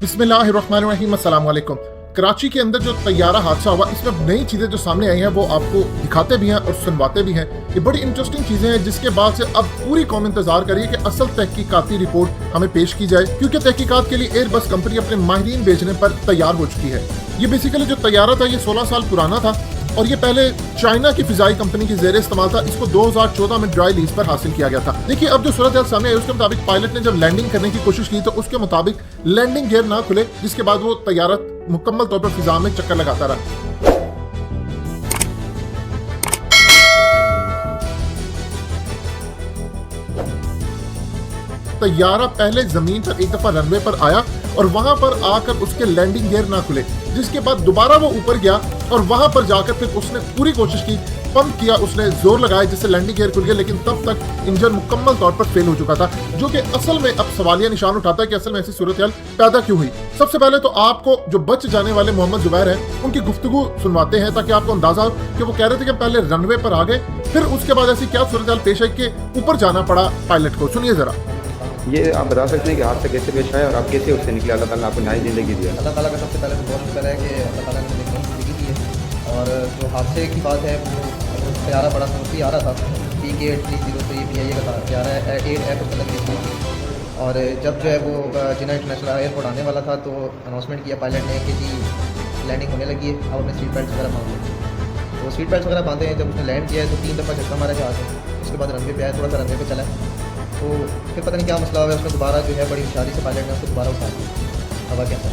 बिस्मिल्लाहिर्रहमानिर्रहीम, अस्सलाम वालेकुम। कराची के अंदर जो तैयारा हादसा हुआ, इसमें नई चीजें जो सामने आई हैं वो आपको दिखाते भी हैं और सुनवाते भी हैं। ये बड़ी इंटरेस्टिंग चीजें हैं जिसके बाद से अब पूरी कौम इंतजार करिए कि असल तहकीकाती रिपोर्ट हमें पेश की जाए, क्योंकि तहकीकात के लिए एयरबस कंपनी अपने माहिरीन भेजने पर तैयार हो चुकी है। ये बेसिकली जो तैयारा था ये 16 साल पुराना था और ये पहले चाइना की फिजाई कंपनी की जेर इस्तेमाल था। इसको 2014 में ड्राई लीज पर हासिल किया गया था। देखिए, अब जो सूरत हाल सामने आई उसके मुताबिक पायलट ने जब लैंडिंग करने की कोशिश की तो उसके मुताबिक लैंडिंग गियर ना खुले, जिसके बाद वो तैयारा मुकम्मल तौर पर फिजा में चक्कर लगाता रहा। तैयारा पहले जमीन पर एक दफा रनवे पर आया और वहां पर आकर उसके लैंडिंग गियर ना खुले, जिसके बाद दोबारा वो ऊपर गया और वहां पर जाकर फिर उसने पूरी कोशिश की, पंप किया, उसने जोर लगाया जिससे लैंडिंग गियर खुल गया, लेकिन तब तक इंजन मुकम्मल तौर पर फेल हो चुका था, जो कि असल में अब सवालिया निशान उठाता है कि असल में ऐसी सूरत हाल पैदा क्यों हुई। सबसे पहले तो आपको जो बच जाने वाले मोहम्मद जुबैर हैं उनकी गुफ्तगू सुनवाते हैं ताकि आपको अंदाजा हो कि वो कह रहे थे कि पहले रनवे पर आ गए, फिर उसके बाद ऐसी क्या सूरत हाल पेश आई कि ऊपर जाना पड़ा पायलट को। सुनिए जरा। ये आप बता सकते हैं कि हादसा कैसे पेश आया और आप कैसे उससे निकले? अल्लाह ताला ने आपको नई ज़िंदगी दिया। अल्लाह ताला का सबसे पहले तो बहुत शुक्र है कि अल्लाह ताला ने मुझे नई ज़िंदगी दी है। और जो हादसे की बात है वो तैयारा बड़ा समूसी आ रहा था, PK-830 PIA का तैयारा है, 8 और जब जो है वो जिन्ना इंटरनेशनल एयरपोर्ट आने वाला था तो अनाउंसमेंट किया पायलट ने कि जी लैंडिंग होने लगी है, अब अपने सीट बेल्ट वगैरह बांध लें। तो सीट बेल्ट वगैरह बांधे हैं। जब उसने लैंड किया है तो 3 दफ़ा झटका मारा जहाज़ में। उसके बाद रनवे पे आया, थोड़ा सा रनवे पे चला, तो फिर पता नहीं क्या मसला हुआ, उसमें दोबारा जो है बड़ी होशियारी से पायलट ने उसको दोबारा उठा दिया हवा के अंदर।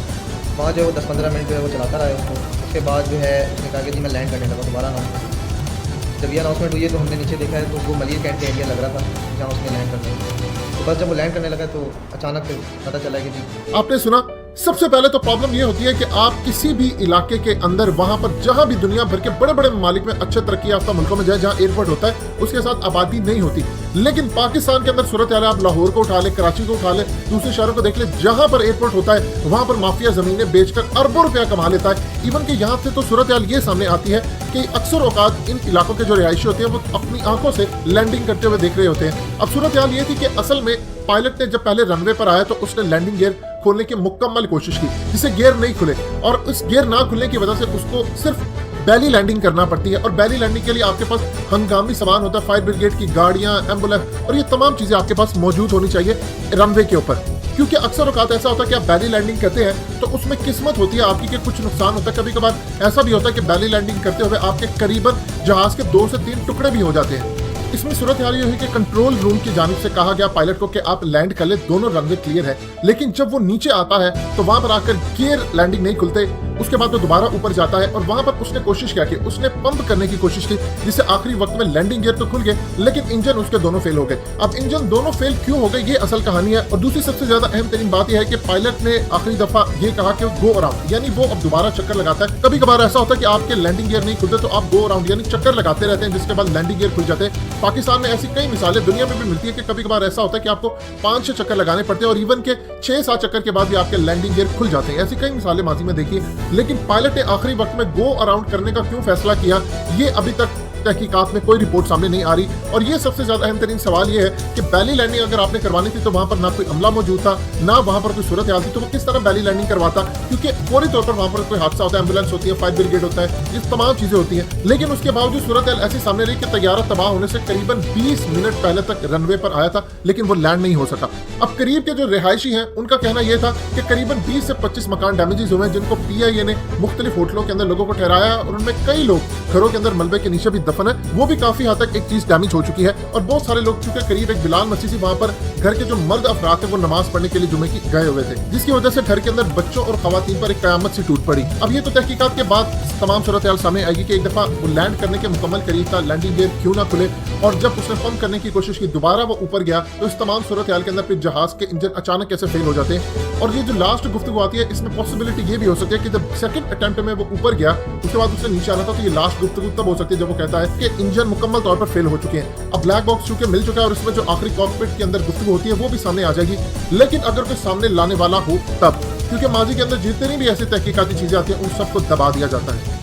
वहाँ जो 10-15 मिनट जो है वो चलाता रहा है उसको। उसके बाद जो है उसने कहा कि जी मैं लैंड करने लगा, दोबारा अनाउंसमेंट। जब ये अनाउंसमेंट हुई है तो हमने नीचे देखा है तो वो मलिर कैंट का एरिया लग रहा था जहाँ उसने लैंड करने लगा। तो बस जब वो लैंड करने लगा तो अचानक फिर पता चला कि जी आपने सुना। सबसे पहले तो प्रॉब्लम ये होती है कि आप किसी भी इलाके के अंदर वहां पर जहां भी दुनिया भर के बड़े बड़े ममालिक में अच्छे तरक्की याफ्ता मुल्कों में जाए जहां एयरपोर्ट होता है उसके साथ आबादी नहीं होती, लेकिन पाकिस्तान के अंदर सूरत हाल आप लाहौर को उठा ले, कराची को उठा ले, दूसरे शहरों को देख ले, जहां पर एयरपोर्ट होता है वहां पर माफिया जमीनें बेचकर अरबों रुपया कमा लेता है। इवन कि यहाँ से तो सूरत हाल ये सामने आती है कि अक्सर औकात इन इलाकों के जो रिहायशी होते हैं वो अपनी आंखों से लैंडिंग करते हुए देख रहे होते हैं। अब सूरत हाल ये थी कि असल में पायलट ने जब पहले रनवे पर आया तो उसने लैंडिंग गियर खोलने की मुकम्मल कोशिश की, जिससे गियर नहीं खुले, और इस गियर ना खुलने की वजह से उसको सिर्फ बैली लैंडिंग करना पड़ती है। और बैली लैंडिंग के लिए आपके पास हंगामी सामान होता है, फायर ब्रिगेड की गाड़ियां, एम्बुलेंस, और ये तमाम चीजें आपके पास मौजूद होनी चाहिए रनवे के ऊपर, क्योंकि अक्सर औकात ऐसा होता है कि आप बैली लैंडिंग करते हैं तो उसमें किस्मत होती है आपकी कि कुछ नुकसान होता है। कभी कभार ऐसा भी होता है कि बैली लैंडिंग करते हुए आपके करीबन जहाज के 2 से 3 टुकड़े भी हो जाते हैं। इसमें सूरत हाल ये हुई कि कंट्रोल रूम की जानिब से कहा गया पायलट को कि आप लैंड कर ले, दोनों रनवे क्लियर है, लेकिन जब वो नीचे आता है तो वहां पर आकर गियर लैंडिंग नहीं खुलते। उसके बाद वो दोबारा ऊपर जाता है और वहां पर उसने कोशिश क्या की, उसने पंप करने की कोशिश की, जिससे आखिरी वक्त में लैंडिंग गियर तो खुल गए लेकिन इंजन उसके दोनों फेल हो गए। अब इंजन दोनों फेल क्यों हो गए ये असल कहानी है। और दूसरी सबसे ज्यादा अहम तरीन बात यह है कि पायलट ने आखिरी दफा ये कहा कि गो अराउंड, यानी वो अब दोबारा चक्कर लगाता है। कभी कभार ऐसा होता है कि आपके लैंडिंग गियर नहीं खुलते तो आप गो अराउंड यानी चक्कर लगाते रहते हैं, जिसके बाद लैंडिंग गियर खुल जाते हैं। पाकिस्तान में ऐसी कई मिसालें दुनिया में भी मिलती है कि कभी कभार ऐसा होता है कि आपको 5-6 चक्कर लगाने पड़ते हैं और इवन के 6-7 चक्कर के बाद भी आपके लैंडिंग गियर खुल जाते हैं। ऐसी कई मिसालें माजी में देखी, लेकिन पायलट ने आखिरी वक्त में गो अराउंड करने का क्यों फैसला किया ये अभी तक तहकीकात में कोई रिपोर्ट सामने नहीं आ रही। और ये सबसे ज्यादा अहम तरीन सवाल ये है कि बैली लैंडिंग अगर आपने करवानी थी तो वहां पर ना कोई अमला मौजूद था, ना वहां पर कोई सूरत हाल थी, तो वो किस तरह बैली लैंडिंग करवाता, क्योंकि फौरी तौर पर वहां पर कोई हादसा होता है, एम्बुलेंस होती है, फायर ब्रिगेड होता है, ये तमाम चीजें होती हैं। लेकिन उसके बावजूद सूरत हाल ऐसी सामने रही कि तैयारा तबाह होने से करीबन 20 मिनट पहले तक रनवे पर आया था लेकिन वो लैंड नहीं हो सका। अब करीब के जो रिहायशी हैं उनका कहना यह था कि करीबन 20 से 25 मकान डैमेजेस हुए हैं, जिनको PIA ने मुख्तलिफ होटलों के अंदर लोगों को ठहराया और उनमें कई लोग घरों के अंदर मलबे के नीचे भी दफन है, वो भी काफी हद तक एक चीज डैमेज हो चुकी है। और बहुत सारे लोग, चूंकि करीब एक बिलाल मस्जिद थी, वहां पर घर के जो मर्द अफराद थे वो नमाज पढ़ने के लिए जुमे की गए हुए थे, जिसकी वजह से घर के अंदर बच्चों और खवातीन पर एक कयामत सी टूट पड़ी। अब ये तो तहकीकात के बाद तमाम सूरत हाल सामने आएगी कि एक दफा वो लैंड करने के मुकम्मल करीब था, लैंडिंग गियर क्यों ना खुले, और जब उसने पंप करने की कोशिश की दोबारा वो ऊपर गया तो इस तमाम सूरत हाल के अंदर फिर जहाज के इंजन अचानक कैसे फेल हो जाते हैं। और ये जो लास्ट गुफ्तगू आती है इसमें पॉसिबिलिटी ये भी हो सकती है कि जब सेकंड अटेम्प्ट में वो ऊपर गया उसके बाद उससे नीचे आना था, तो ये लास्ट गुफ्तगू तब हो सकती है जब वो कहता है कि इंजन मुकम्मल तौर पर फेल हो चुके हैं। अब ब्लैक बॉक्स चूंकि मिल चुका है और इसमें जो आखिरी कॉकपिट के अंदर गुफ्तगू होती है वो भी सामने आ जाएगी, लेकिन अगर कोई सामने लाने वाला हो तब, क्योंकि माजी के अंदर जितनी भी ऐसी तहकीकाती चीजें आती हैं उन सबको दबा दिया जाता है।